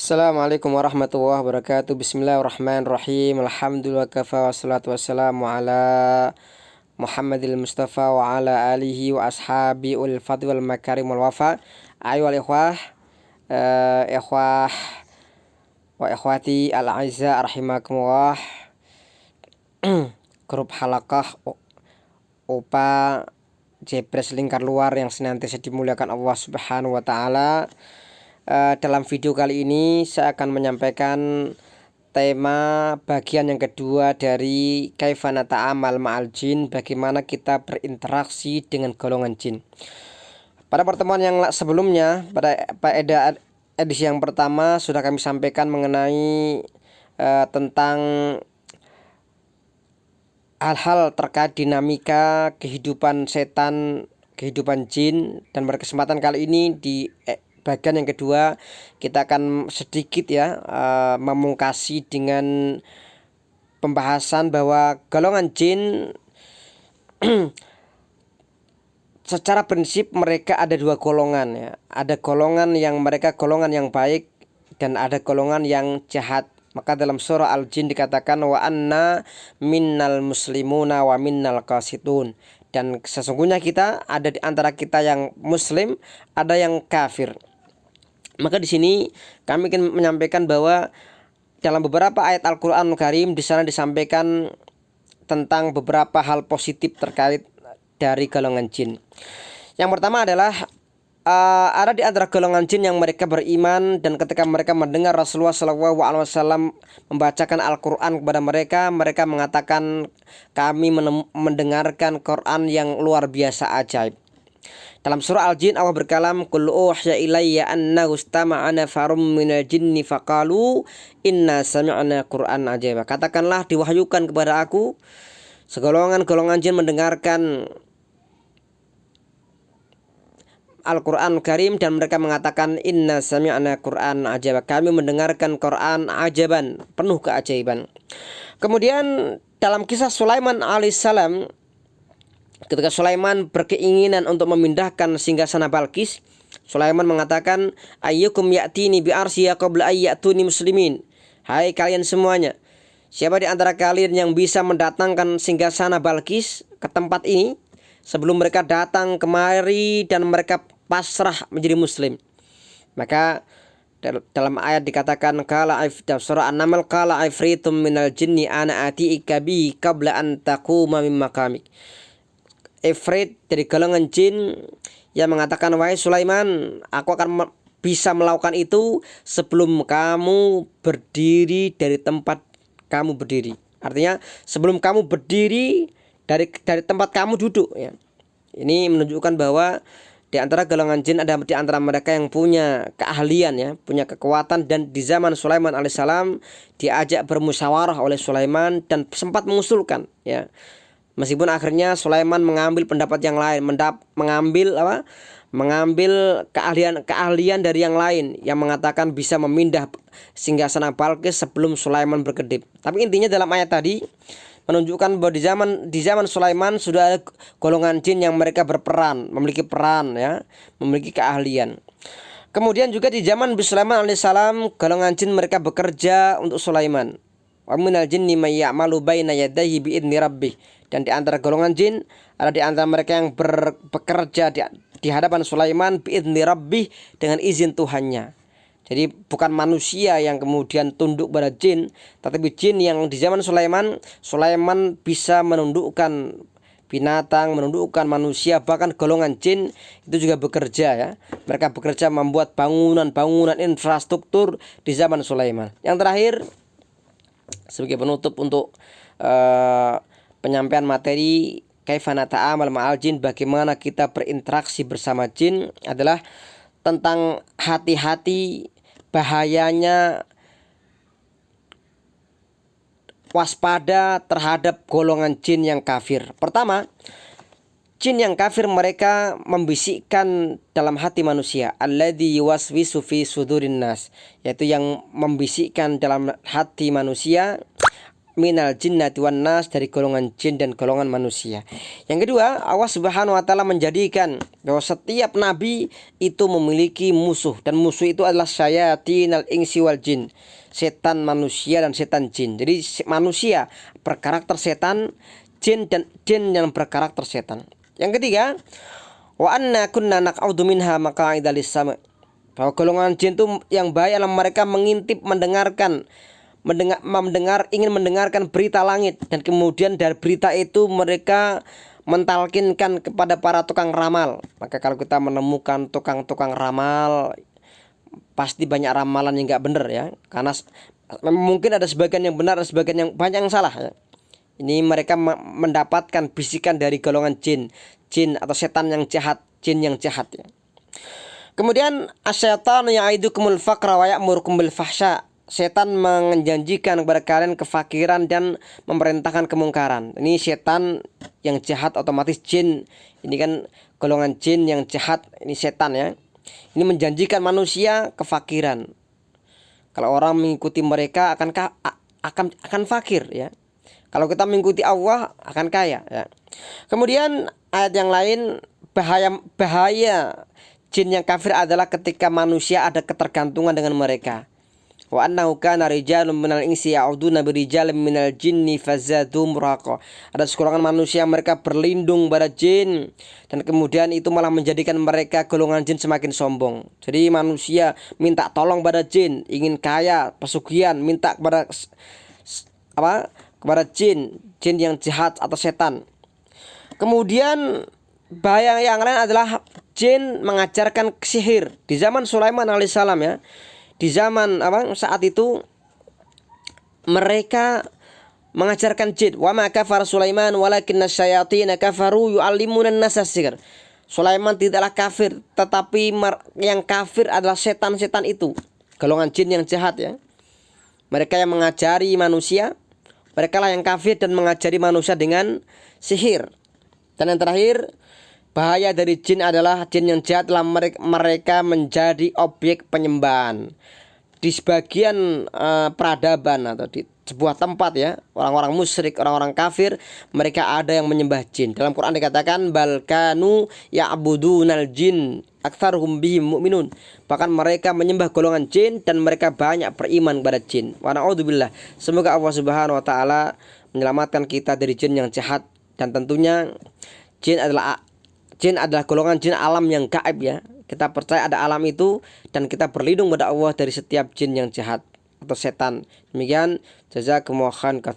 Assalamualaikum warahmatullahi wabarakatuh. Bismillahirrahmanirrahim. Alhamdulillah kafa wassalatu wassalamu ala Muhammadil Mustafa wa ala alihi wa ashabi ul fadli wal makarim wal wafa. Ayo wal ikhwah, ikhwah wa ikhwati al-aizza rahimakumullah. Grup halaqah OPA Jepres Lingkar Luar yang senantiasa dimuliakan Allah Subhanahu wa taala. Dalam video kali ini saya akan menyampaikan tema bagian yang kedua dari kaifa nata'amal ma'al jin, bagaimana kita berinteraksi dengan golongan jin. Pada pertemuan yang sebelumnya, pada edisi yang pertama sudah kami sampaikan mengenai tentang hal-hal terkait dinamika kehidupan setan, kehidupan jin, dan pada kesempatan kali ini di bagian yang kedua kita akan sedikit memungkasi dengan pembahasan bahwa golongan jin secara prinsip mereka ada dua golongan ya. Ada golongan yang mereka golongan yang baik dan ada golongan yang jahat. Maka dalam surah Al-Jin dikatakan wa anna minnal muslimuna wa minnal qasitun. Dan sesungguhnya kita ada di antara kita yang muslim, ada yang kafir. Maka di sini kami ingin menyampaikan bahwa dalam beberapa ayat Al-Qur'an Karim di sana disampaikan tentang beberapa hal positif terkait dari golongan jin. Yang pertama adalah ada di antara golongan jin yang mereka beriman, dan ketika mereka mendengar Rasulullah SAW membacakan Al-Qur'an kepada mereka, mereka mengatakan kami mendengarkan Quran yang luar biasa ajaib. Dalam surah Al-Jin Allah berkalam, qul uhiya ilayya annahu istama'a nafarum minal jinni faqalu inna sami'na Qur'an ajaiba. Katakanlah diwahyukan kepada aku segolongan-golongan jin mendengarkan Al-Qur'an Karim dan mereka mengatakan inna sami'na Qur'an ajaiba. Kami mendengarkan Qur'an ajaban, penuh keajaiban. Kemudian dalam kisah Sulaiman alaihissalam, ketika Sulaiman berkeinginan untuk memindahkan singgasana Balqis, Sulaiman mengatakan, ayyukum ya'tini bi arsyiha qabla ayyatuni muslimin. Hai kalian semuanya, siapa di antara kalian yang bisa mendatangkan singgasana Balqis ke tempat ini sebelum mereka datang kemari dan mereka pasrah menjadi muslim? Maka dalam ayat dikatakan dalam surah An-Naml qala ifritum minal jinni ana atiika bi qabla an taquma min maqamik. Ifrit dari golongan jin yang mengatakan, wahai Sulaiman, aku akan bisa melakukan itu sebelum kamu berdiri dari tempat kamu berdiri. Artinya sebelum kamu berdiri dari tempat kamu duduk ya. Ini menunjukkan bahwa di antara golongan jin ada di antara mereka yang punya keahlian ya, punya kekuatan, dan di zaman Sulaiman alaihissalam diajak bermusyawarah oleh Sulaiman dan sempat mengusulkan ya. Meskipun akhirnya Sulaiman mengambil pendapat yang lain, mengambil keahlian dari yang lain yang mengatakan bisa memindah singgasana Balqis sebelum Sulaiman berkedip. Tapi intinya dalam ayat tadi menunjukkan bahwa di zaman Sulaiman sudah ada golongan jin yang mereka berperan, memiliki peran ya, memiliki keahlian. Kemudian juga di zaman Sulaiman alaihissalam, golongan jin mereka bekerja untuk Sulaiman. Wa minal jinni may ya'malu baina yadayhi bi idzni rabbih. Dan di antara golongan jin ada di antara mereka yang bekerja di hadapan Sulaiman biidzni rabbih, dengan izin Tuhannya. Jadi bukan manusia yang kemudian tunduk pada jin, tetapi jin yang di zaman Sulaiman bisa menundukkan binatang, menundukkan manusia, bahkan golongan jin itu juga bekerja ya. Mereka bekerja membuat bangunan infrastruktur di zaman Sulaiman. Yang terakhir sebagai penutup untuk penyampaian materi kaifa nata'amal ma'al jin, bagaimana kita berinteraksi bersama jin, adalah tentang hati-hati, bahayanya waspada terhadap golongan jin yang kafir. Pertama, jin yang kafir mereka membisikkan dalam hati manusia, alladzi yuwaswisu fi sudurin nas, yaitu yang membisikkan dalam hati manusia, minal jinnati wan nas, dari golongan jin dan golongan manusia. Yang kedua, Allah Subhanahu wa taala menjadikan bahwa setiap nabi itu memiliki musuh, dan musuh itu adalah syayatinal insi wal jin, setan manusia dan setan jin. Jadi manusia berkarakter setan, jin yang berkarakter setan. Yang ketiga, wa anna kunna naq'udu minha maq'ida lis-sam', bahwa golongan jin itu yang baik adalah mereka mengintip, ingin mendengarkan berita langit, dan kemudian dari berita itu mereka mentalkinkan kepada para tukang ramal. Maka kalau kita menemukan tukang-tukang ramal, pasti banyak ramalan yang nggak benar ya, karena mungkin ada sebagian yang benar, ada sebagian yang banyak yang salah ya. Ini mereka mendapatkan bisikan dari golongan jin atau setan yang jahat, jin yang jahat ya. Kemudian asyaitanu ya'idukumul faqra wa ya'murukum bil fahsya, setan menjanjikan kepada kalian kefakiran dan memerintahkan kemungkaran. Ini setan yang jahat, otomatis jin. Ini kan golongan jin yang jahat, ini setan ya. Ini menjanjikan manusia kefakiran. Kalau orang mengikuti mereka akan fakir ya. Kalau kita mengikuti Allah akan kaya ya. Kemudian ayat yang lain, bahaya jin yang kafir adalah ketika manusia ada ketergantungan dengan mereka. Wa annahu kana rijalun minal insi ya'uduna birijalin minal jinni fazadhum raqa. Ada sekolongan manusia mereka berlindung pada jin, dan kemudian itu malah menjadikan mereka golongan jin semakin sombong. Jadi manusia minta tolong pada jin, ingin kaya, pesugihan, minta kepada kepada jin yang jahat atau setan. Kemudian bahaya yang lain adalah jin mengajarkan sihir. Di zaman Sulaiman alaihissalam ya, di zaman saat itu mereka mengajarkan jin. Wa ma kafara Sulaiman walakinna syayatina kafaru yu'allimuna an-nasa sihir. Sulaiman tidaklah kafir, tetapi yang kafir adalah setan-setan itu, golongan jin yang jahat ya. Mereka yang mengajari manusia, mereka lah yang kafir dan mengajari manusia dengan sihir. Dan yang terakhir, bahaya dari jin adalah jin yang jahat adalah mereka menjadi objek penyembahan. Di sebagian peradaban atau di sebuah tempat ya, orang-orang musyrik, orang-orang kafir, mereka ada yang menyembah jin. Dalam Quran dikatakan balkanu ya'budunal jin aktsaruhum bihim mu'minun. Bahkan mereka menyembah golongan jin dan mereka banyak beriman kepada jin. Wa na'udzubillah. Semoga Allah Subhanahu wa taala menyelamatkan kita dari jin yang jahat. Dan tentunya jin adalah golongan jin alam yang gaib ya. Kita percaya ada alam itu, dan kita berlindung pada Allah dari setiap jin yang jahat atau setan. Demikian, jazakumullahu khairan katsir.